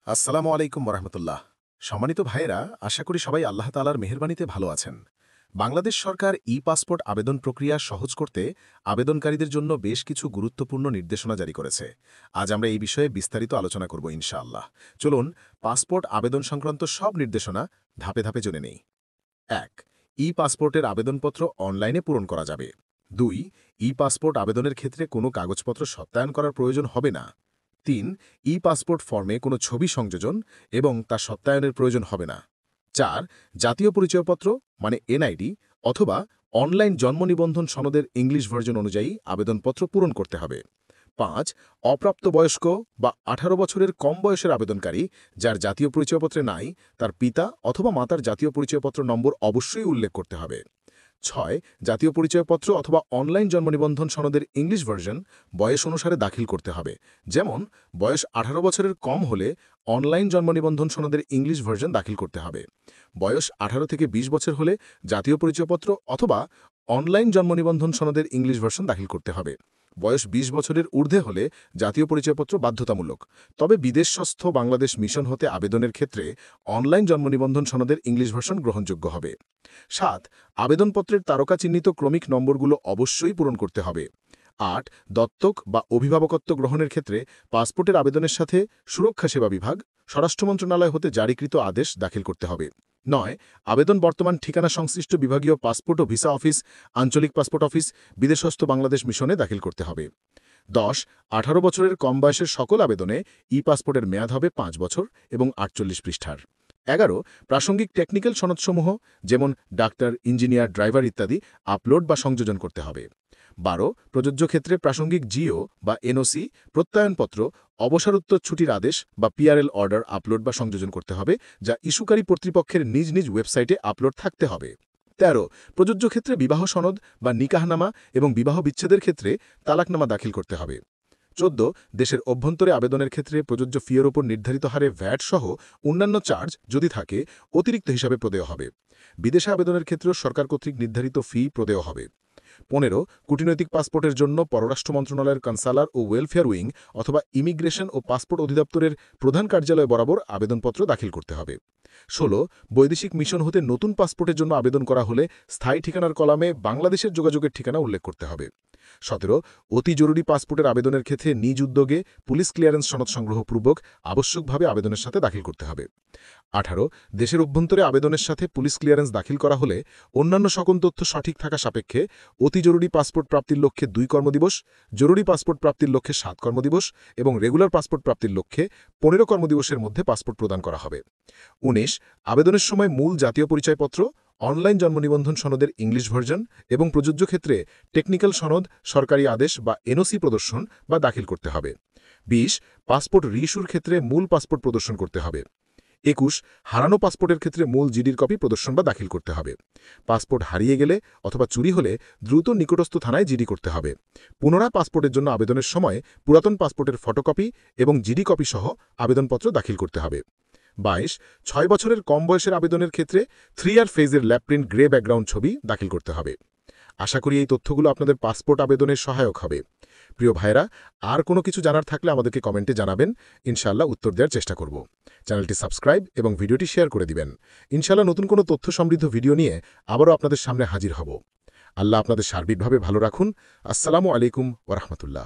আসসালামু আলাইকুম রহমতুল্লাহ। সম্মানিত ভাইয়েরা, আশা করি সবাই আল্লাহ তাআলার মেহেরবানিতে ভালো আছেন। বাংলাদেশ সরকার পাসপোর্ট আবেদন প্রক্রিয়া সহজ করতে আবেদনকারীদের জন্য বেশ কিছু গুরুত্বপূর্ণ নির্দেশনা জারি করেছে। আজ আমরা এই বিষয়ে বিস্তারিত আলোচনা করব ইনশাআল্লাহ। চলুন পাসপোর্ট আবেদন সংক্রান্ত সব নির্দেশনা ধাপে ধাপে জেনে নেই। ১ পাসপোর্টের আবেদনপত্র অনলাইনে পূরণ করা যাবে। ২ পাসপোর্ট আবেদনের ক্ষেত্রে কোনো কাগজপত্র সত্যায়ন করার প্রয়োজন হবে না। ৩ পাসপোর্ট ফর্মে কোনো ছবি সংযোজন এবং তা সত্যায়নের প্রয়োজন হবে না। ৪ জাতীয় পরিচয়পত্র মানে এনআইডি অথবা অনলাইন জন্ম নিবন্ধন সনদের ইংলিশ ভার্জন অনুযায়ী আবেদনপত্র পূরণ করতে হবে। ৫ অপ্রাপ্তবয়স্ক বা ১৮ বছরের কম বয়সের আবেদনকারী যার জাতীয় পরিচয়পত্রে নাই, তার পিতা অথবা মাতার জাতীয় পরিচয়পত্র নম্বর অবশ্যই উল্লেখ করতে হবে। ৬ জাতীয় পরিচয়পত্র অথবা অনলাইন জন্ম নিবন্ধন সনদের ইংলিশ ভার্জন বয়স অনুসারে দাখিল করতে হবে। যেমন বয়স ১৮ বছরের কম হলে অনলাইন জন্ম নিবন্ধন সনদের ইংলিশ ভার্জন দাখিল করতে হবে। বয়স ১৮ থেকে ২০ বছর হলে জাতীয় পরিচয়পত্র অথবা অনলাইন জন্ম নিবন্ধন সনদের ইংলিশ ভার্সন দাখিল করতে হবে। বয়স ২০ বছরের ঊর্ধ্বে হলে জাতীয় পরিচয়পত্র বাধ্যতামূলক। তবে বিদেশস্থ বাংলাদেশ মিশন হতে আবেদনের ক্ষেত্রে অনলাইন জন্ম নিবন্ধন সনদের ইংলিশ ভার্সন গ্রহণযোগ্য হবে। ৭ আবেদনপত্রের তারকা চিহ্নিত ক্রমিক নম্বরগুলো অবশ্যই পূরণ করতে হবে। ৮ দত্তক বা অভিভাবকত্ব গ্রহণের ক্ষেত্রে পাসপোর্টের আবেদনের সাথে সুরক্ষা সেবা বিভাগ, স্বরাষ্ট্র মন্ত্রণালয় হতে জারিকৃত আদেশ দাখিল করতে হবে। ৯ আবেদন বর্তমান ঠিকানা সংশ্লিষ্ট বিভাগীয় পাসপোর্ট ও ভিসা অফিস, আঞ্চলিক পাসপোর্ট অফিস, বিদেশস্থ বাংলাদেশ মিশনে দাখিল করতে হবে। ১০ ১৮ বছরের কম বয়সের সকল আবেদনে পাসপোর্টের মেয়াদ হবে ৫ বছর এবং ৪৮ পৃষ্ঠার। ১১ প্রাসঙ্গিক টেকনিক্যাল সনদসমূহ যেমন ডাক্তার, ইঞ্জিনিয়ার, ড্রাইভার ইত্যাদি আপলোড বা সংযোজন করতে হবে। ১২ প্রযোজ্য ক্ষেত্রে প্রাসঙ্গিক জিও বা এনওসি, প্রত্যয়নপত্র, অবসরোত্তর ছুটির আদেশ বা পিআরএল অর্ডার আপলোড বা সংযোজন করতে হবে, যা ইস্যুকারী কর্তৃপক্ষের নিজ নিজ ওয়েবসাইটে আপলোড থাকতে হবে। ১৩ প্রযোজ্য ক্ষেত্রে বিবাহ সনদ বা নিকাহনামা এবং বিবাহ বিচ্ছেদের ক্ষেত্রে তালাকনামা দাখিল করতে হবে। ১৪ দেশের অভ্যন্তরে আবেদনের ক্ষেত্রে প্রযোজ্য ফিয়ের ওপর নির্ধারিত হারে ভ্যাট সহ অন্যান্য চার্জ যদি থাকে অতিরিক্ত হিসাবে প্রদেয় হবে। বিদেশে আবেদনের ক্ষেত্রেও সরকার কর্তৃক নির্ধারিত ফি প্রদেয় হবে। ১৫ কূটনৈতিক পাসপোর্টের জন্য পররাষ্ট্র মন্ত্রণালয়ের কনসালার ও ওয়েলফেয়ার উইং অথবা ইমিগ্রেশন ও পাসপোর্ট অধিদপ্তরের প্রধান কার্যালয় বরাবর আবেদনপত্র দাখিল করতে হবে। ১৬ বৈদেশিক মিশন হতে নতুন পাসপোর্টের জন্য আবেদন করা হলে স্থায়ী ঠিকানার কলামে বাংলাদেশের যোগাযোগের ঠিকানা উল্লেখ করতে হবে। ১৭ অতি জরুরি পাসপোর্টের আবেদনের ক্ষেত্রে নিজ উদ্যোগে পুলিশ ক্লিয়ারেন্স সনদ সংগ্রহপূর্বক আবশ্যকভাবে আবেদনের সাথে দাখিল করতে হবে। ১৮ দেশের অভ্যন্তরে আবেদনের সাথে পুলিশ ক্লিয়ারেন্স দাখিল করা হলে অন্যান্য সকল তথ্য সঠিক থাকা সাপেক্ষে অতি জরুরি পাসপোর্ট প্রাপ্তির লক্ষ্যে ২ কর্মদিবস, জরুরি পাসপোর্ট প্রাপ্তির লক্ষ্যে ৭ কর্মদিবস এবং রেগুলার পাসপোর্ট প্রাপ্তির লক্ষ্যে ১৫ কর্মদিবসের মধ্যে পাসপোর্ট প্রদান করা হবে। ১৯ আবেদনের সময় মূল জাতীয় পরিচয়পত্র, অনলাইন জন্ম নিবন্ধন সনদের ইংলিশ ভার্জন এবং প্রযোজ্য ক্ষেত্রে টেকনিক্যাল সনদ, সরকারি আদেশ বা এনওসি প্রদর্শন বা দাখিল করতে হবে। ২০ পাসপোর্ট রিইস্যুর ক্ষেত্রে মূল পাসপোর্ট প্রদর্শন করতে হবে। ২১ হারানো পাসপোর্টের ক্ষেত্রে মূল জিডির কপি প্রদর্শন বা দাখিল করতে হবে। পাসপোর্ট হারিয়ে গেলে অথবা চুরি হলে দ্রুত নিকটস্থ থানায় জিডি করতে হবে। পুনরায় পাসপোর্টের জন্য আবেদনের সময় পুরাতন পাসপোর্টের ফটোকপি এবং জিডি কপি সহ আবেদনপত্র দাখিল করতে হবে। ২২ ৬ বছরের কম বয়সের আবেদনের ক্ষেত্রে 3R ফেজের ল্যাপপ্রিন্ট গ্রে ব্যাকগ্রাউন্ড ছবি দাখিল করতে হবে। আশা করি এই তথ্যগুলো আপনাদের পাসপোর্ট আবেদনের সহায়ক হবে। প্রিয় ভাইরা, আর কোনো কিছু জানার থাকলে আমাদেরকে কমেন্টে জানাবেন, ইনশাআল্লাহ উত্তর দেওয়ার চেষ্টা করব। চ্যানেলটি সাবস্ক্রাইব এবং ভিডিওটি শেয়ার করে দিবেন। ইনশাআল্লাহ নতুন কোনো তথ্য সমৃদ্ধ ভিডিও নিয়ে আবারও আপনাদের সামনে হাজির হব। আল্লাহ আপনাদের সার্বিকভাবে ভালো রাখুন। আসসালামু আলাইকুম ওয়া রাহমাতুল্লাহ।